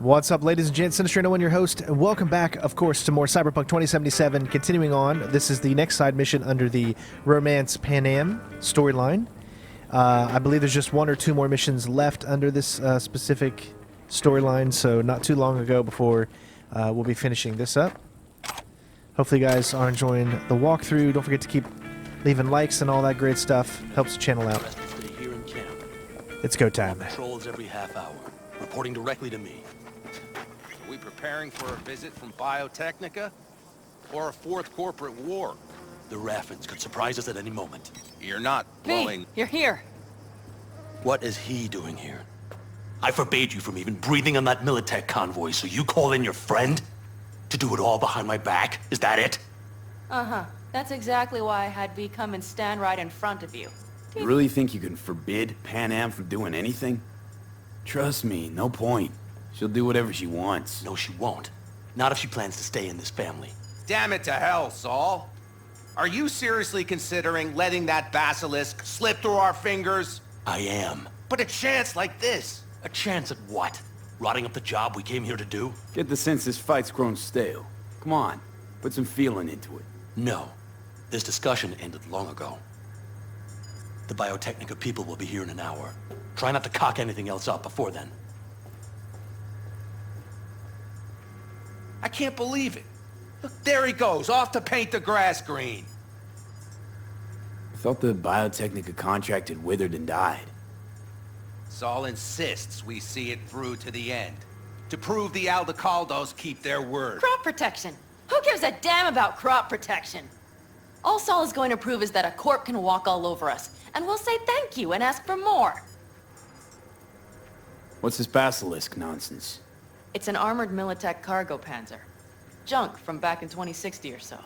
What's up, ladies and gents? Sinister No, your host, and welcome back, of course, to more Cyberpunk 2077. Continuing on, this is the next side mission under the Romance Panam storyline. I believe there's just one or two more missions left under this specific storyline, so not too long ago before we'll be finishing this up. Hopefully you guys are enjoying the walkthrough. Don't forget to keep leaving likes and all that great stuff. Helps the channel out. Here in camp. It's go time. Patrols every half hour, reporting directly to me. Are we preparing for a visit from Biotechnica? Or a fourth corporate war? The Raffins could surprise us at any moment. You're not blowing... V, you're here. What is he doing here? I forbade you from even breathing on that Militech convoy, so you call in your friend? To do it all behind my back? Is that it? Uh-huh. That's exactly why I had V come and stand right in front of you. You really think you can forbid Panam from doing anything? Trust me, no point. She'll do whatever she wants. No, she won't. Not if she plans to stay in this family. Damn it to hell, Saul. Are you seriously considering letting that basilisk slip through our fingers? I am. But a chance like this? A chance at what? Rotting up the job we came here to do? Get the sense this fight's grown stale. Come on, put some feeling into it. No. This discussion ended long ago. The Biotechnica people will be here in an hour. Try not to cock anything else up before then. I can't believe it. Look, there he goes, off to paint the grass green. I thought the Biotechnica contract had withered and died. Saul insists we see it through to the end. To prove the Aldecaldos keep their word. Crop protection. Who gives a damn about crop protection? All Saul is going to prove is that a corp can walk all over us, and we'll say thank you and ask for more. What's this basilisk nonsense? It's an armored Militech cargo panzer. Junk from back in 2060 or so.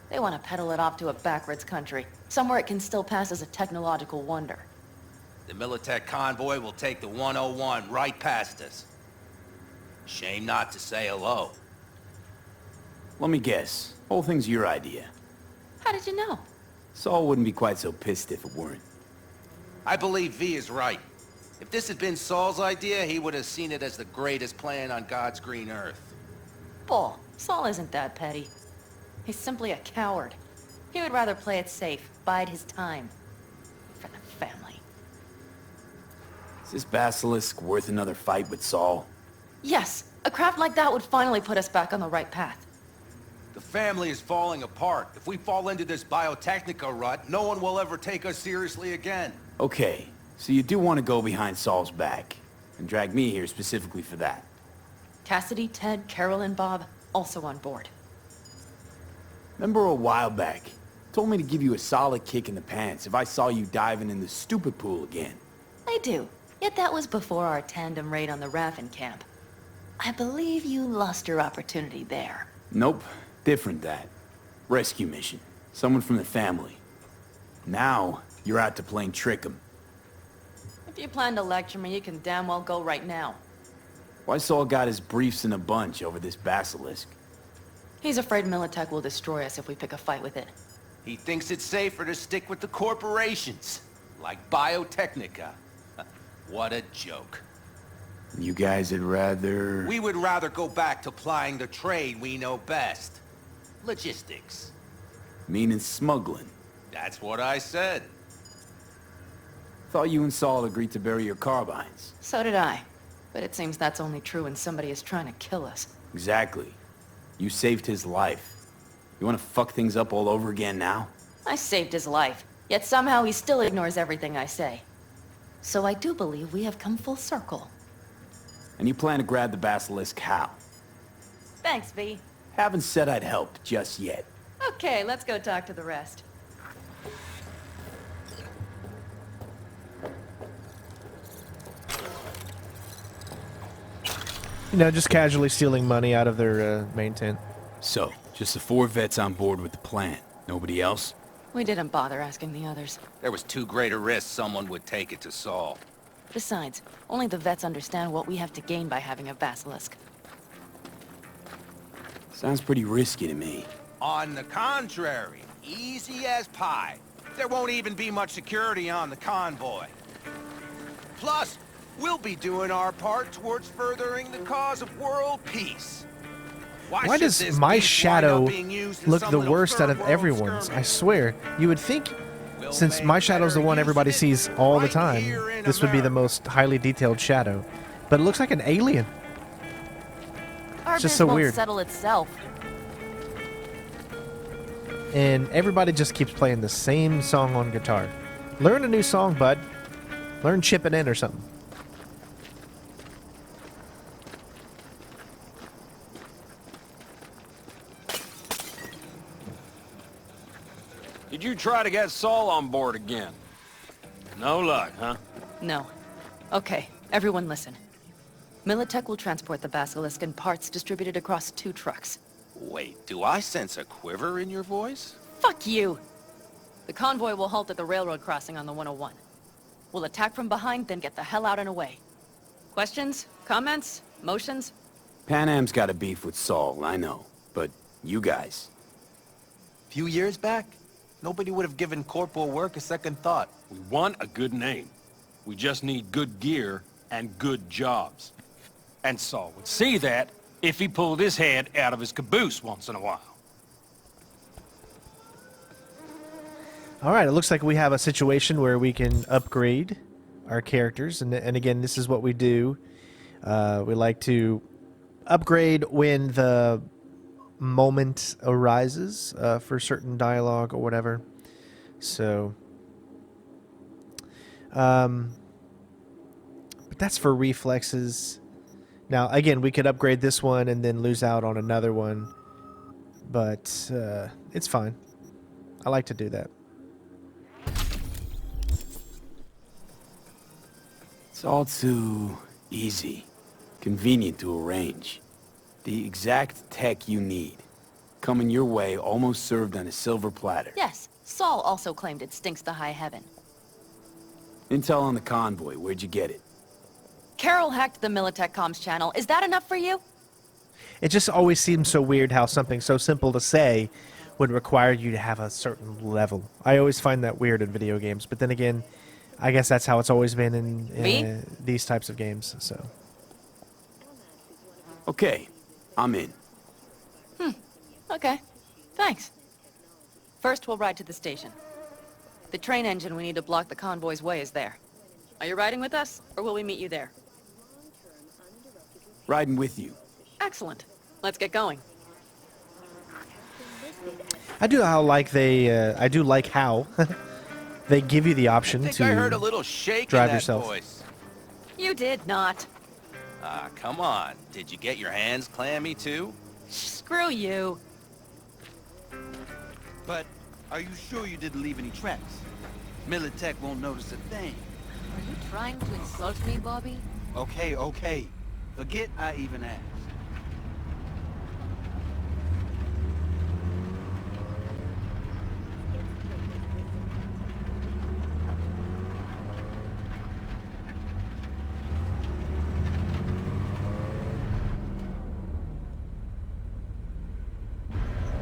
They want to peddle it off to a backwoods country, somewhere it can still pass as a technological wonder. The Militech convoy will take the 101 right past us. Shame not to say hello. Let me guess. Whole thing's your idea. How did you know? Saul wouldn't be quite so pissed if it weren't. I believe V is right. If this had been Saul's idea, he would have seen it as the greatest plan on God's green earth. Bull. Saul isn't that petty. He's simply a coward. He would rather play it safe, bide his time. For the family. Is this basilisk worth another fight with Saul? Yes, a craft like that would finally put us back on the right path. The family is falling apart. If we fall into this Biotechnica rut, no one will ever take us seriously again. Okay, so you do want to go behind Saul's back, and drag me here specifically for that. Cassidy, Ted, Carol, and Bob, also on board. Remember a while back, told me to give you a solid kick in the pants if I saw you diving in the stupid pool again. I do, yet that was before our tandem raid on the Raffin camp. I believe you lost your opportunity there. Nope, different that. Rescue mission. Someone from the family. Now, you're out to plain trick 'em. If you plan to lecture me, you can damn well go right now. Why Saul got his briefs in a bunch over this basilisk? He's afraid Militech will destroy us if we pick a fight with it. He thinks it's safer to stick with the corporations, like Biotechnica. What a joke. You guys would rather... We would rather go back to plying the trade we know best. Logistics. Meaning smuggling. That's what I said. Thought you and Saul agreed to bury your carbines. So did I. But it seems that's only true when somebody is trying to kill us. Exactly. You saved his life. You want to fuck things up all over again now? I saved his life, yet somehow he still ignores everything I say. So I do believe we have come full circle. And you plan to grab the basilisk how? Thanks, V. Haven't said I'd help just yet. Okay, let's go talk to the rest. You know, just casually stealing money out of their main tent. So, just the 4 vets on board with the plan. Nobody else? We didn't bother asking the others. There was too great a risk someone would take it to Saul. Besides, only the vets understand what we have to gain by having a basilisk. Sounds pretty risky to me. On the contrary, easy as pie. There won't even be much security on the convoy. Plus, we'll be doing our part towards furthering the cause of world peace. Why should does this my beast shadow wind up being used in look some the little worst out of third world everyone's? I skirmish? swear. You would think, We'll since make my shadow's the better one use everybody of it sees all the right time, here in this would be the America. most highly detailed shadow. But it looks like an alien. Our It's just biz so won't weird. settle itself. And everybody just keeps playing the same song on guitar. Learn a new song, bud. Learn Chippin' In or something. Did you try to get Saul on board again? No luck, huh? No. Okay, everyone listen. Militech will transport the Basilisk in parts distributed across 2 trucks. Wait, do I sense a quiver in your voice? Fuck you! The convoy will halt at the railroad crossing on the 101. We'll attack from behind, then get the hell out and away. Questions? Comments? Motions? Panam's got a beef with Saul, I know. But you guys... Few years back, nobody would have given corporal work a second thought. We want a good name. We just need good gear and good jobs. And Saul would see that if he pulled his head out of his caboose once in a while. All right, it looks like we have a situation where we can upgrade our characters. And again, this is what we do. We like to upgrade when the moment arises for certain dialogue or whatever. So, but that's for reflexes. Now, again, we could upgrade this one and then lose out on another one, but it's fine. I like to do that. It's all too easy. Convenient to arrange. The exact tech you need. Coming your way, almost served on a silver platter. Yes, Saul also claimed it stinks to high heaven. Intel on the convoy, where'd you get it? Carol hacked the Militech comms channel. Is that enough for you? It just always seems so weird how something so simple to say would require you to have a certain level. I always find that weird in video games, but then again, I guess that's how it's always been in these types of games, so. Okay, I'm in. Okay, thanks. First, we'll ride to the station. The train engine we need to block the convoy's way is there. Are you riding with us, or will we meet you there? Riding with you. Excellent. Let's get going. I do like how they give you the option I think to I heard a little shake drive in that yourself. voice. You did not. Ah, come on. Did you get your hands clammy too? Screw you. But are you sure you didn't leave any tracks? Militech won't notice a thing. Are you trying to insult me, Bobby? Okay. Forget I even asked.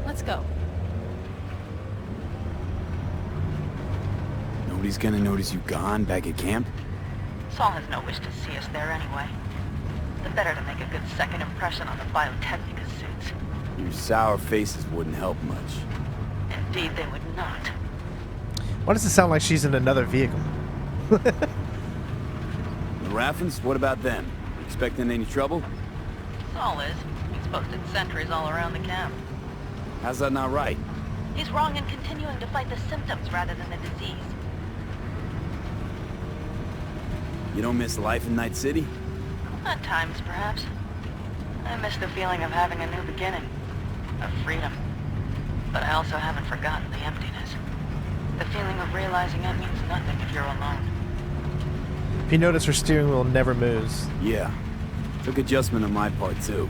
Let's go. Nobody's gonna notice you gone back at camp? Saul has no wish to see us there anyway. The better to make a good second impression on the Biotechnica suits. Your sour faces wouldn't help much. Indeed, they would not. Why does it sound like she's in another vehicle? The Raffens, what about them? Expecting any trouble? Saul is. He's posted sentries all around the camp. How's that not right? He's wrong in continuing to fight the symptoms rather than the disease. You don't miss life in Night City? At times, perhaps. I miss the feeling of having a new beginning. Of freedom. But I also haven't forgotten the emptiness. The feeling of realizing it means nothing if you're alone. If you notice, her steering wheel never moves. Yeah. Took adjustment on my part, too.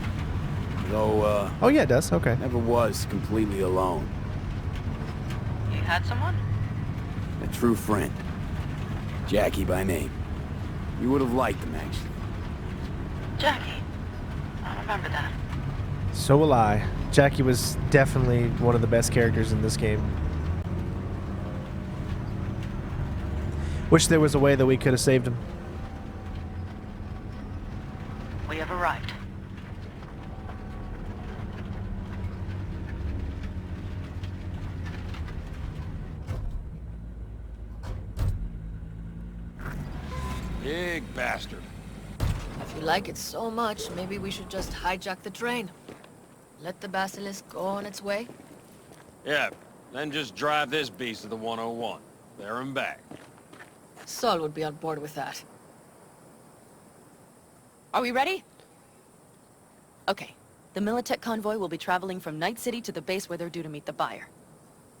Though, Oh yeah, it does. Okay. never was completely alone. You had someone? A true friend. Jackie by name. You would have liked him, actually. Jackie. I remember that. So will I. Jackie was definitely one of the best characters in this game. Wish there was a way that we could have saved him. Big bastard. If you like it so much, maybe we should just hijack the train. Let the basilisk go on its way. Yeah, then just drive this beast to the 101. There and back. Saul would be on board with that. Are we ready? Okay. The Militech convoy will be traveling from Night City to the base where they're due to meet the buyer.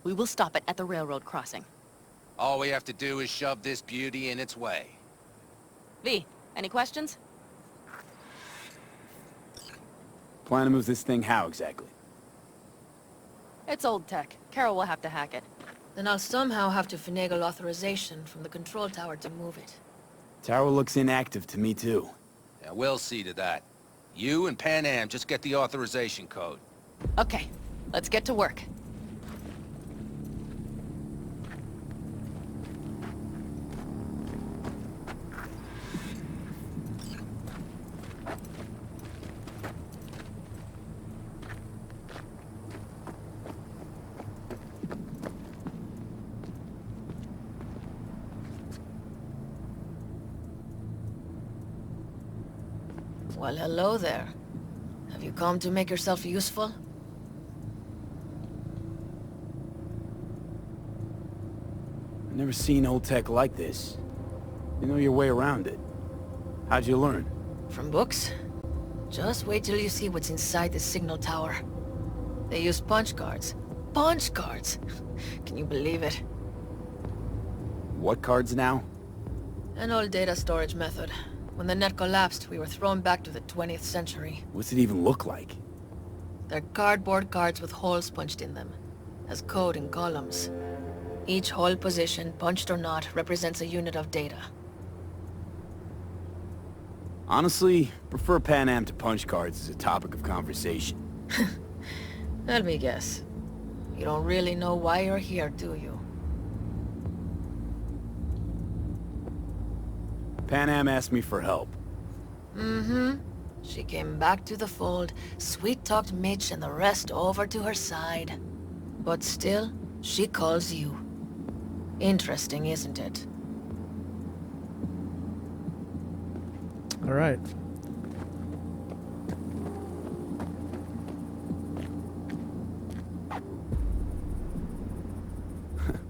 We will stop it at the railroad crossing. All we have to do is shove this beauty in its way. V, any questions? Plan to move this thing how exactly? It's old tech. Carol will have to hack it. Then I'll somehow have to finagle authorization from the control tower to move it. Tower looks inactive to me too. Yeah, we'll see to that. You and Panam just get the authorization code. Okay, let's get to work. Well, hello there. Have you come to make yourself useful? I've never seen old tech like this. You know your way around it. How'd you learn? From books? Just wait till you see what's inside the signal tower. They use punch cards. Punch cards! Can you believe it? What cards now? An old data storage method. When the net collapsed, we were thrown back to the 20th century. What's it even look like? They're cardboard cards with holes punched in them. Has code in columns. Each hole position, punched or not, represents a unit of data. Honestly, prefer Panam to punch cards as a topic of conversation. Let me guess. You don't really know why you're here, do you? Panam asked me for help. Mm-hmm. She came back to the fold, sweet-talked Mitch and the rest over to her side. But still, she calls you. Interesting, isn't it? All right.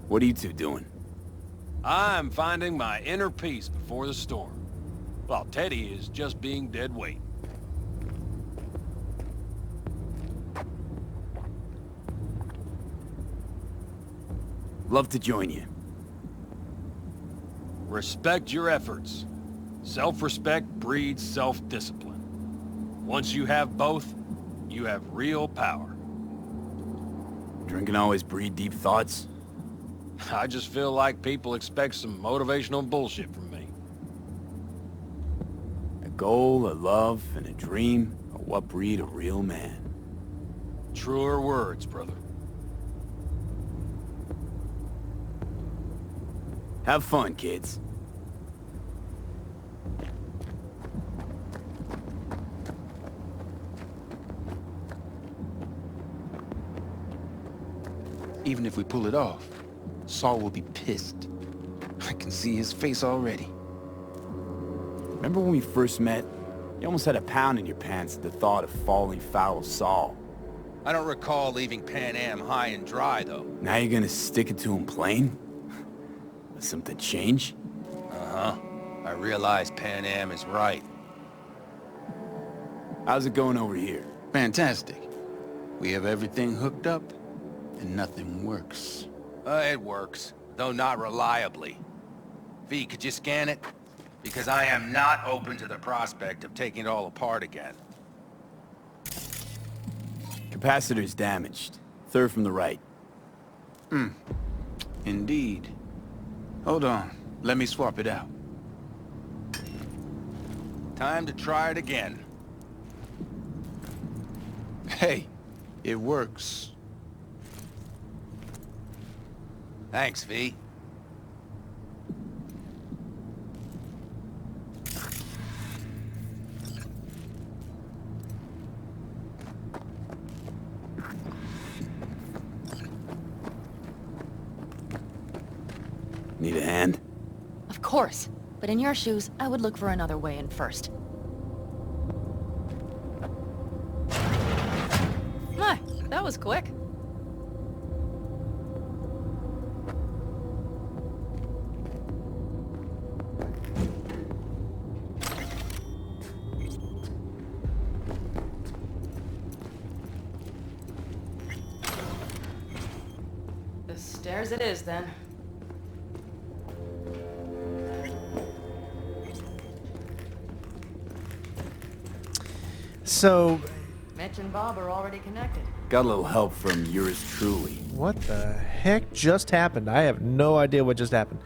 What are you two doing? I'm finding my inner peace before the storm, while Teddy is just being dead weight. Love to join you. Respect your efforts. Self-respect breeds self-discipline. Once you have both, you have real power. Drinking always breed deep thoughts? I just feel like people expect some motivational bullshit from me. A goal, a love, and a dream are what breed a real man. Truer words, brother. Have fun, kids. Even if we pull it off, Saul will be pissed. I can see his face already. Remember when we first met? You almost had a pound in your pants at the thought of falling foul of Saul. I don't recall leaving Panam high and dry, though. Now you're gonna stick it to him plain? Let something change? Uh-huh. I realize Panam is right. How's it going over here? Fantastic. We have everything hooked up, and nothing works. It works, though not reliably. V, could you scan it? Because I am not open to the prospect of taking it all apart again. Capacitor's damaged. Third from the right. Indeed. Hold on. Let me swap it out. Time to try it again. Hey, it works. Thanks, V. Need a hand? Of course. But in your shoes, I would look for another way in first. My, that was quick. The stairs it is, then. So, Mitch and Bob are already connected. Got a little help from yours truly. what the heck just happened? I have no idea what just happened.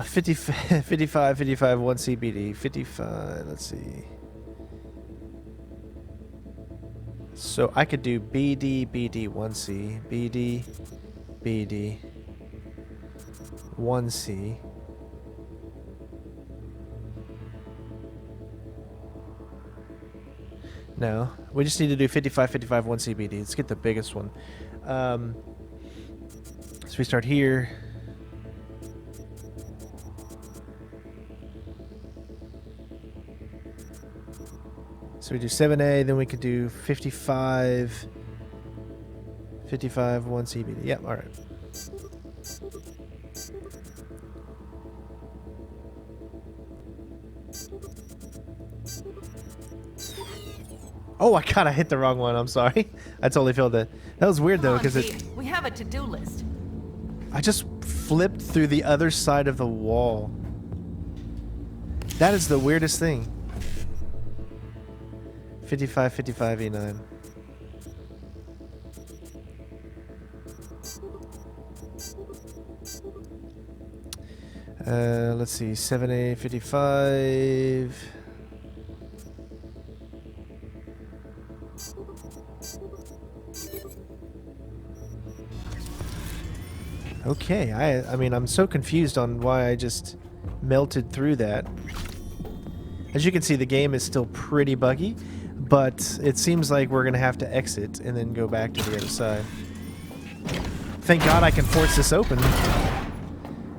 55, 1 CBD, 55, let's see. So I could do BD, BD, 1C, BD, BD, 1C. No, we just need to do 55, 1 CBD. Let's get the biggest one. So we start here. So we do 7A, then we could do 55, 1 CBD. Yep, all right. Oh, I kind of hit the wrong one. I'm sorry. I totally failed it. That was weird though, because we have a to-do list. I just flipped through the other side of the wall. That is the weirdest thing. 55, E9. Let's see, 7A, 55. Okay, I mean, I'm so confused on why I just melted through that. As you can see, the game is still pretty buggy, but it seems like we're going to have to exit and then go back to the other side. Thank God I can force this open,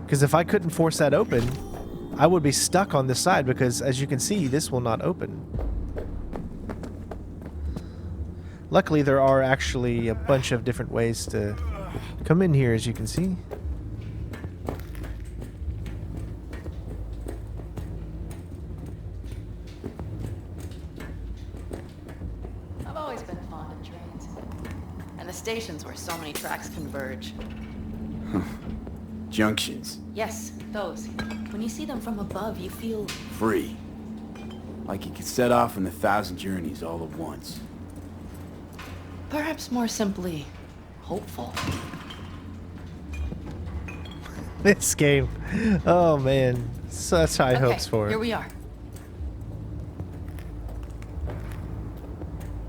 because if I couldn't force that open, I would be stuck on this side, because as you can see, this will not open. Luckily, there are actually a bunch of different ways to come in here, as you can see. I've always been fond of trains. And the stations where so many tracks converge. Junctions. Yes, those. When you see them from above, you feel... Free. Like you could set off on 1,000 journeys all at once. perhaps more simply, hopeful. This game. Oh man. Such high hopes for it. Here we are.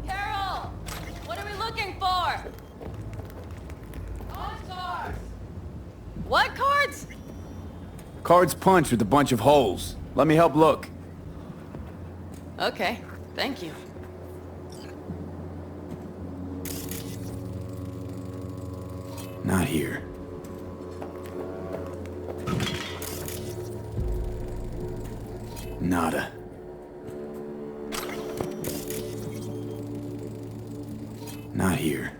Carol! What are we looking for? Cards! What cards? Cards punch with a bunch of holes. Let me help look. Okay, thank you. Not here. Nada. Not here.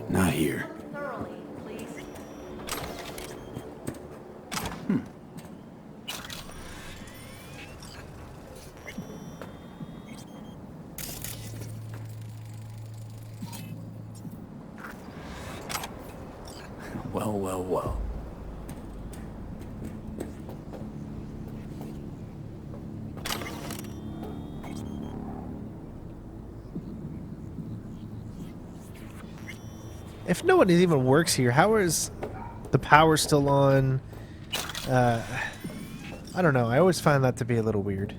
Not here. Thoroughly, please. Well, well, well. If no one even works here, how is the power still on? I don't know. I always find that to be a little weird.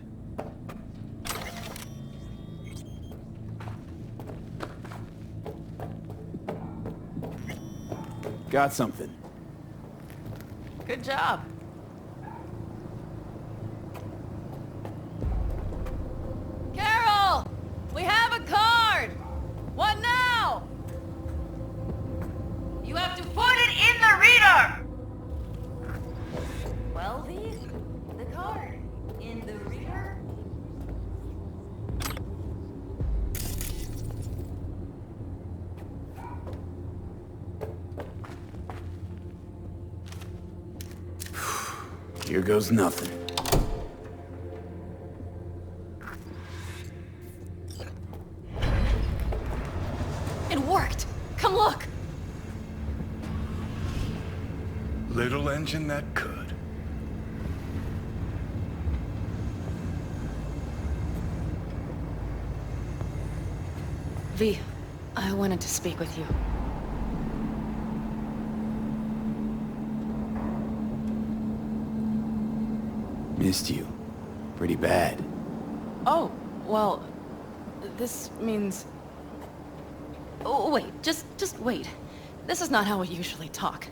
Got something. Good job. Carol! We have a card! Here goes nothing. It worked! Come look! Little engine that could. V, I wanted to speak with you. Missed you. Pretty bad. Oh, well, this means... Oh, wait, just wait. This is not how we usually talk.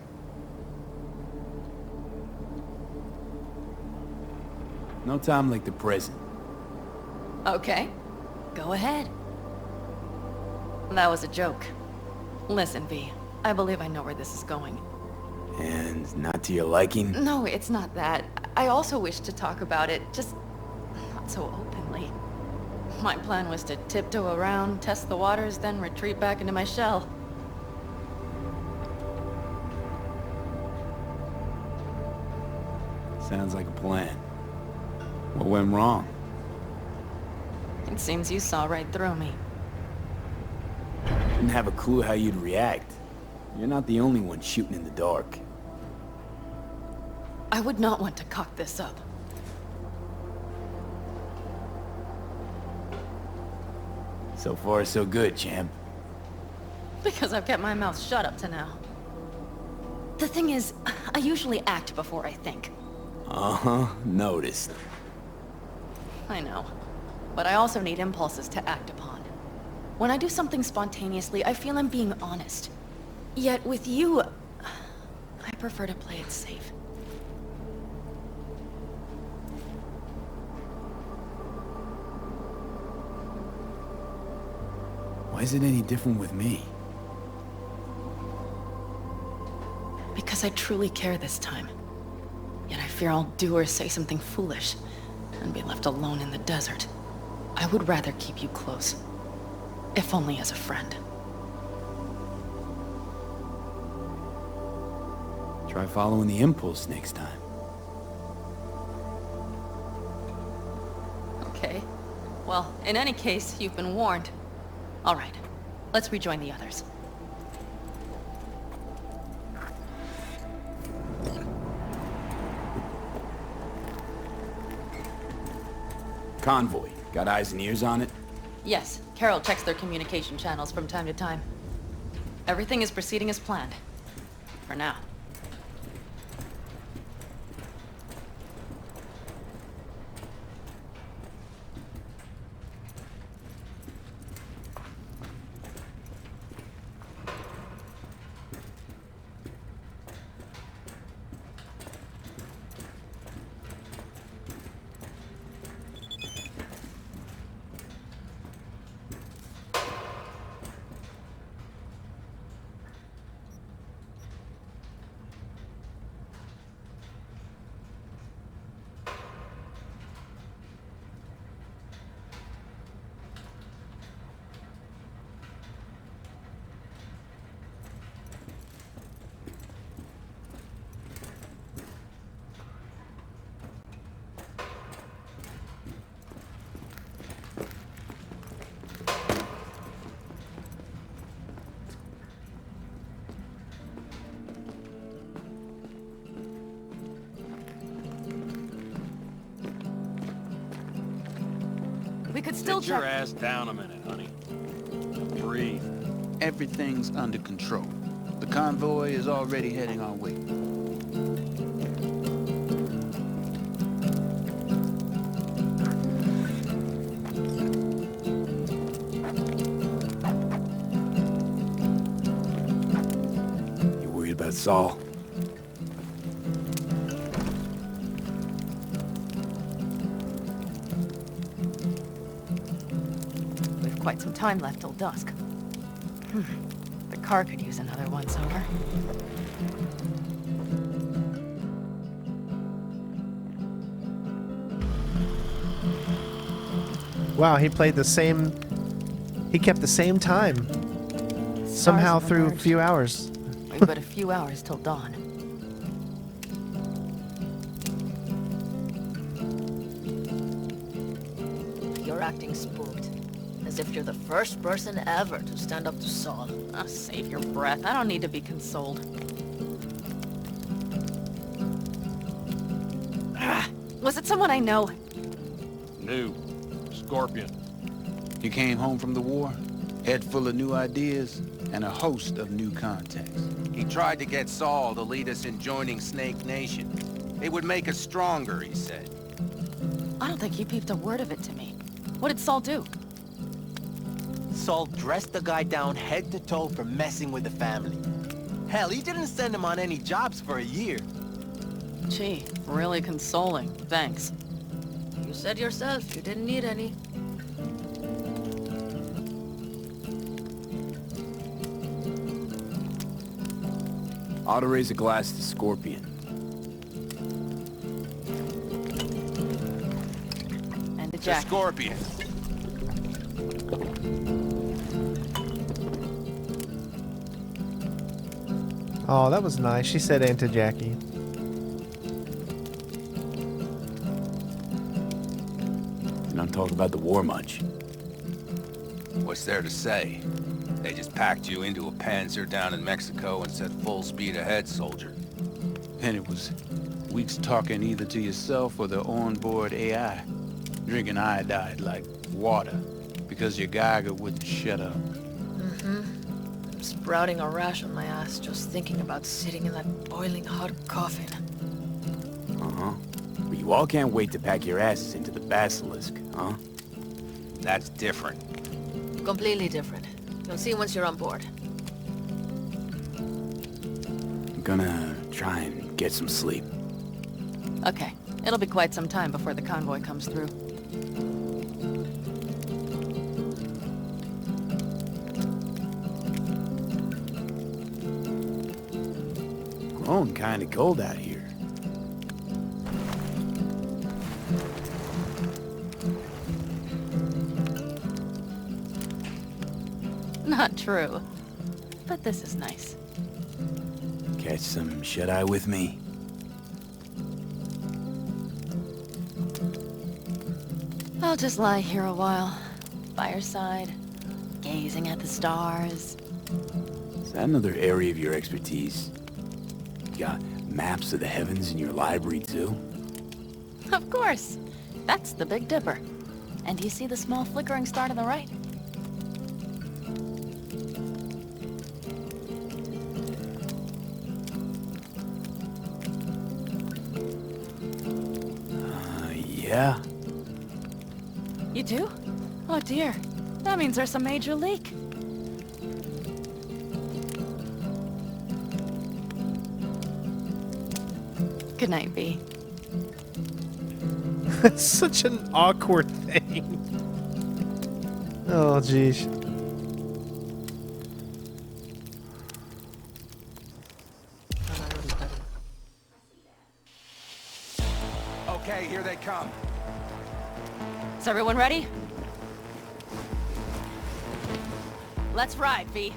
No time like the present. Okay, go ahead. That was a joke. Listen, V, I believe I know where this is going. And not to your liking? No, it's not that. I also wish to talk about it, just not so openly. My plan was to tiptoe around, test the waters, then retreat back into my shell. Sounds like a plan. What went wrong? It seems you saw right through me. Didn't have a clue how you'd react. You're not the only one shooting in the dark. I would not want to cock this up. So far, so good, champ. Because I've kept my mouth shut up to now. The thing is, I usually act before I think. Uh-huh, noticed. I know. But I also need impulses to act upon. When I do something spontaneously, I feel I'm being honest. Yet with you, I prefer to play it safe. Why is it any different with me? Because I truly care this time. Yet I fear I'll do or say something foolish and be left alone in the desert. I would rather keep you close, if only as a friend. Try following the impulse next time. Okay. Well, in any case, you've been warned. All right, let's rejoin the others. Convoy. Got eyes and ears on it? Yes, Carol checks their communication channels from time to time. Everything is proceeding as planned. For now. We could still Sit your check. ass down a minute, honey. Breathe. Everything's under control. The convoy is already heading our way. You worried about Saul? We've quite some time left till dusk. The car could use another once-over. Wow, he played the same... He kept the same time. Somehow Stars have through a emerged. few hours. We've but a few hours till dawn. you're acting spooked. As if you're the first person ever to stand up to Saul. Oh, save your breath. I don't need to be consoled. Was it someone I know? New. Scorpion. You came home from the war, head full of new ideas, and a host of new contacts. He tried to get Saul to lead us in joining Snake Nation. It would make us stronger, he said. I don't think he peeped a word of it to me. What did Saul do? Saul dressed the guy down head to toe for messing with the family. Hell, he didn't send him on any jobs for a year. Gee, really consoling. Thanks. You said yourself you didn't need any. Ought to raise a glass to Scorpion. And to The Jack. Scorpion. Oh, that was nice. She said and to Jackie. You don't talk about the war much. What's there to say? They just packed you into a Panzer down in Mexico and said full speed ahead, soldier. And it was weeks talking either to yourself or the onboard AI. Drinking iodide like water, because your Geiger wouldn't shut up. I'm sprouting a rash on my ass just thinking about sitting in that boiling hot coffin. Uh-huh. But you all can't wait to pack your asses into the Basilisk, huh? That's different. Completely different. You'll see once you're on board. I'm gonna try and get some sleep. Okay. It'll be quite some time before the convoy comes through. Growing kinda cold out here. Not true. But this is nice. Catch some shut-eye with me? I'll just lie here a while, by your side, gazing at the stars. Is that another area of your expertise? You got maps of the heavens in your library, too? Of course. That's the Big Dipper. And do you see the small flickering star to the right? Yeah. You do? Oh dear. That means there's a major leak. Good night, V. That's such an awkward thing. Oh, jeez. Okay, here they come. Is everyone ready? Let's ride, V.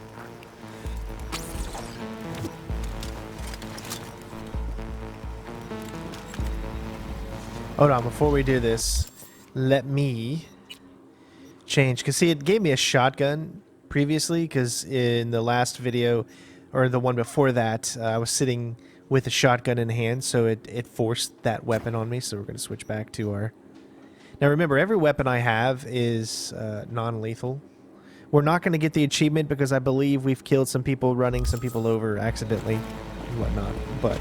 Hold on, before we do this, let me change. Because, see, it gave me a shotgun previously, because in the last video, or the one before that, I was sitting with a shotgun in hand, so it forced that weapon on me, so we're going to switch back to our... Now, remember, every weapon I have is non-lethal. We're not going to get the achievement, because I believe we've killed some people running some people over accidentally and whatnot, but...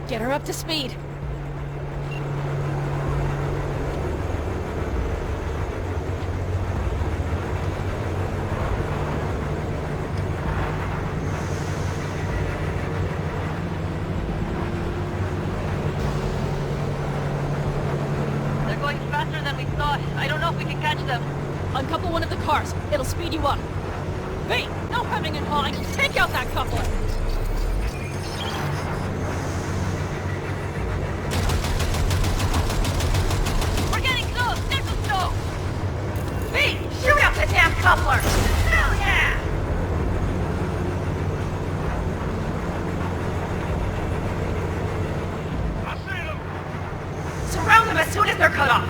Get her up to speed. them. Uncouple one of the cars. It'll speed you up. Wait, no hemming and hawing. Take out that coupler. We're getting close. There's a stove. Wait, shoot up the damn coupler. Hell yeah! I see them! Surround them as soon as they're cut off.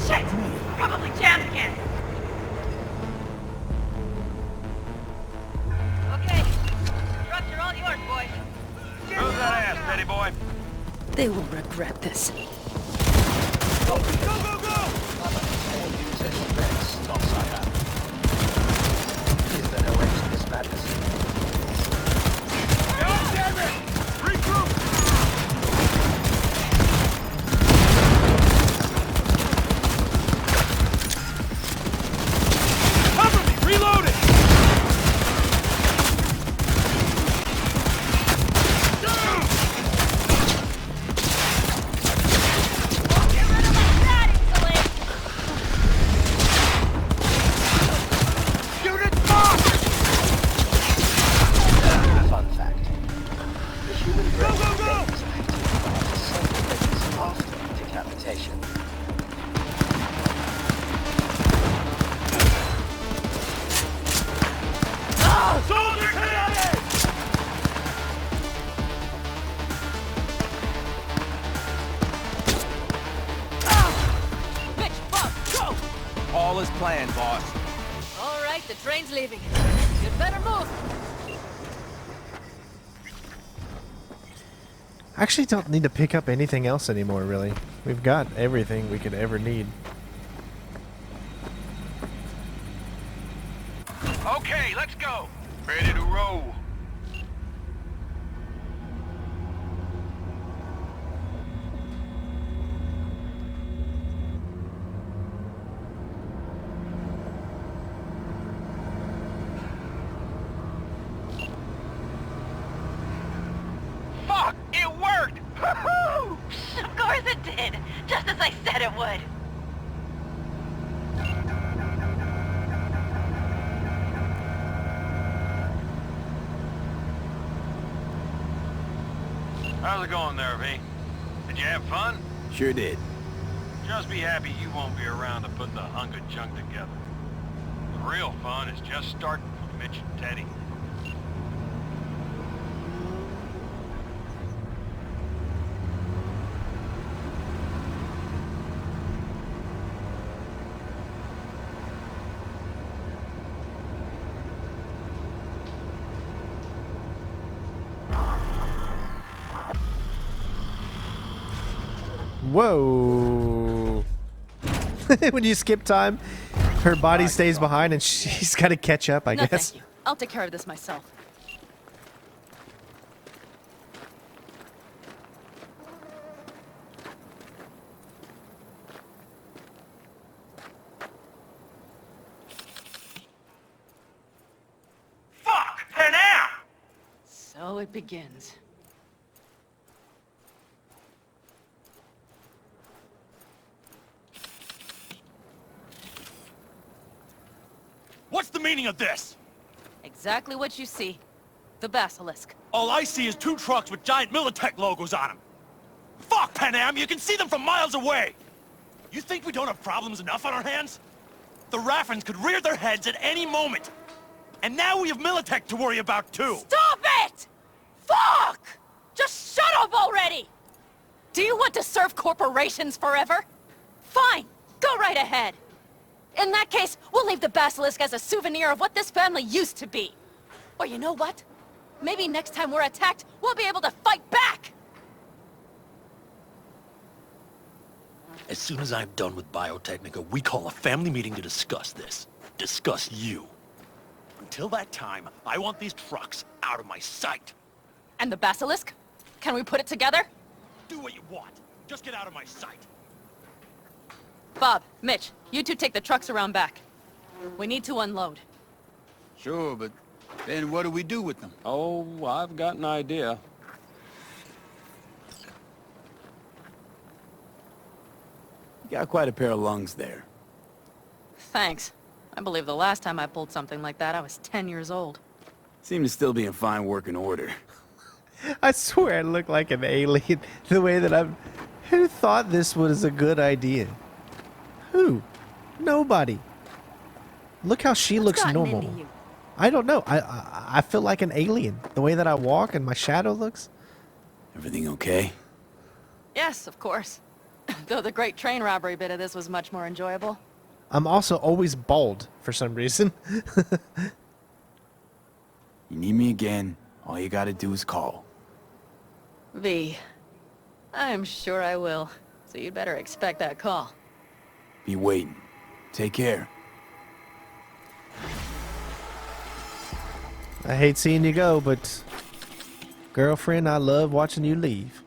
Shit! Probably jammed again. Okay. Trucks are all yours, boys. Move that ass, Betty boy. They will regret this. Go, go, go! God damn it! Regroup! Cover me! Reload it! Unit lost! Fun fact. The human brain Go, go, go! is active several after decapitation. Soldier KIA! Mitch, Bob, go! All is planned, boss. All right, the train's leaving. You'd better move. I actually don't need to pick up anything else anymore, really. We've got everything we could ever need. Okay, let's go. Ready to roll. Fuck! It worked! Woohoo! Of course it did. Just as I said it would. How's it going there, V? Did you have fun? Sure did. Just be happy you won't be around to put the hunk of junk together. The real fun is just starting for Mitch and Teddy. Whoa! When you skip time, her body stays behind and she's got to catch up, I No, guess. thank you. I'll take care of this myself. Fuck! Panam! So it begins. What's the meaning of this? Exactly what you see. The basilisk. All I see is 2 trucks with giant Militech logos on them. Fuck, Panam! You can see them from miles away! You think we don't have problems enough on our hands? The Raffens could rear their heads at any moment. And now we have Militech to worry about, too. Stop it! Fuck! Just shut up already! Do you want to serve corporations forever? Fine, go right ahead. In that case, we'll leave the basilisk as a souvenir of what this family used to be. Or you know what? Maybe next time we're attacked, we'll be able to fight back! As soon as I'm done with Biotechnica, we call a family meeting to discuss this. Discuss you. Until that time, I want these trucks out of my sight. And the basilisk? Can we put it together? Do what you want. Just get out of my sight. Bob, Mitch, you two take the trucks around back. We need to unload. Sure, but Then what do we do with them? Oh, I've got an idea. You got quite a pair of lungs there. Thanks. I believe the last time I pulled something like that, I was 10 years old. Seem to still be in fine working order. I swear I look like an alien the way that I'm... Who thought this was a good idea? Who? Nobody. Look how she looks normal. I don't know. I feel like an alien. The way that I walk and my shadow looks. Everything okay? Yes, of course. Though the great train robbery bit of this was much more enjoyable. I'm also always bald for some reason. You need me again, all you gotta do is call. V. I'm sure I will. So you'd better expect that call. Be waiting. Take care. I hate seeing you go, but... Girlfriend, I love watching you leave.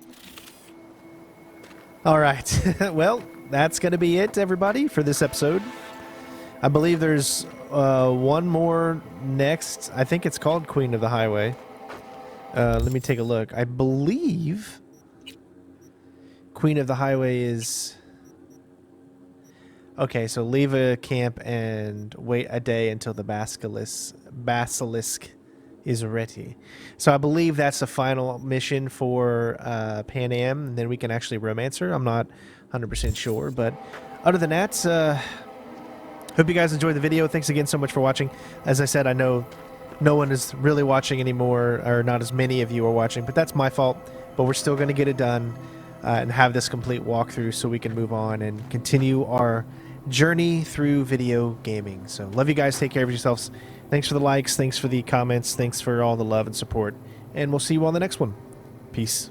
Alright, well, that's going to be it, everybody, for this episode. I believe there's one more next. I think it's called Queen of the Highway. Let me take a look. I believe Queen of the Highway is... Okay, so leave a camp and wait a day until the basilisk is ready. So I believe that's the final mission for Panam, and then we can actually romance her. I'm not 100% sure, but other than that, hope you guys enjoyed the video. Thanks again so much for watching. As I said, I know no one is really watching anymore, or not as many of you are watching, but that's my fault. But we're still going to get it done and have this complete walkthrough so we can move on and continue our journey through video gaming. So love you guys. Take care of yourselves. Thanks for the likes. Thanks for the comments. Thanks for all the love and support. And we'll see you on the next one. Peace.